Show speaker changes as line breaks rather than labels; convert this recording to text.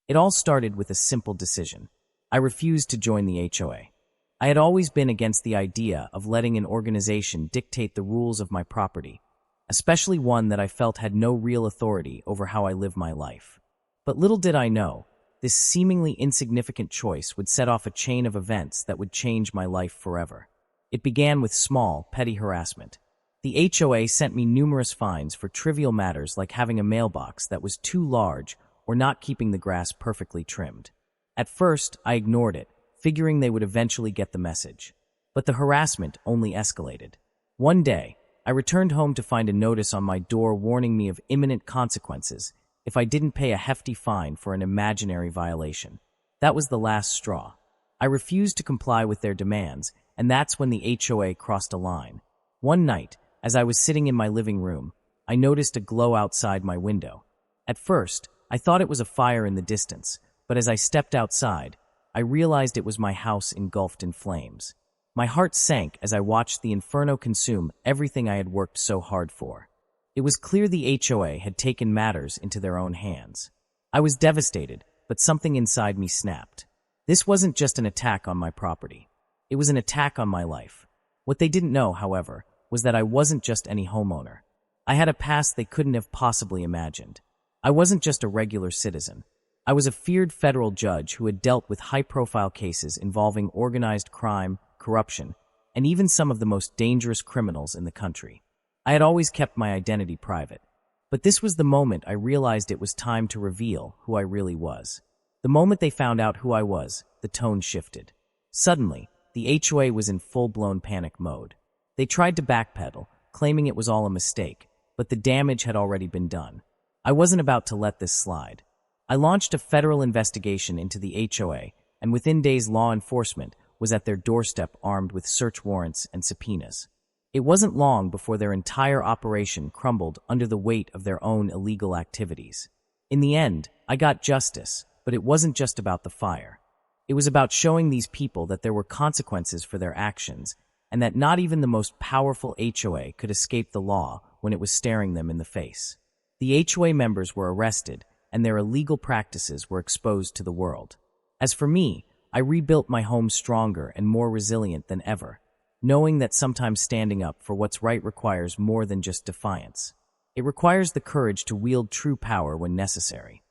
It all started with a simple decision. I refused to join the HOA. I had always been against the idea of letting an organization dictate the rules of my property, especially one that I felt had no real authority over how I live my life. But little did I know, this seemingly insignificant choice would set off a chain of events that would change my life forever. It began with small, petty harassment. The HOA sent me numerous fines for trivial matters like having a mailbox that was too large or not keeping the grass perfectly trimmed. At first, I ignored it, figuring they would eventually get the message. But the harassment only escalated. One day, I returned home to find a notice on my door warning me of imminent consequences if I didn't pay a hefty fine for an imaginary violation. That was the last straw. I refused to comply with their demands, and that's when the HOA crossed a line. One night, as I was sitting in my living room, I noticed a glow outside my window. At first, I thought it was a fire in the distance, but as I stepped outside, I realized it was my house engulfed in flames. My heart sank as I watched the inferno consume everything I had worked so hard for. It was clear the HOA had taken matters into their own hands. I was devastated, but something inside me snapped. This wasn't just an attack on my property. It was an attack on my life. What they didn't know, however, was that I wasn't just any homeowner. I had a past they couldn't have possibly imagined. I wasn't just a regular citizen. I was a feared federal judge who had dealt with high-profile cases involving organized crime, corruption, and even some of the most dangerous criminals in the country. I had always kept my identity private, but this was the moment I realized it was time to reveal who I really was. The moment they found out who I was, the tone shifted. Suddenly, the HOA was in full-blown panic mode. They tried to backpedal, claiming it was all a mistake, but the damage had already been done. I wasn't about to let this slide. I launched a federal investigation into the HOA, and within days law enforcement was at their doorstep armed with search warrants and subpoenas. It wasn't long before their entire operation crumbled under the weight of their own illegal activities. In the end, I got justice, but it wasn't just about the fire. It was about showing these people that there were consequences for their actions, and that not even the most powerful HOA could escape the law when it was staring them in the face. The HOA members were arrested, and their illegal practices were exposed to the world. As for me, I rebuilt my home stronger and more resilient than ever, knowing that sometimes standing up for what's right requires more than just defiance. It requires the courage to wield true power when necessary.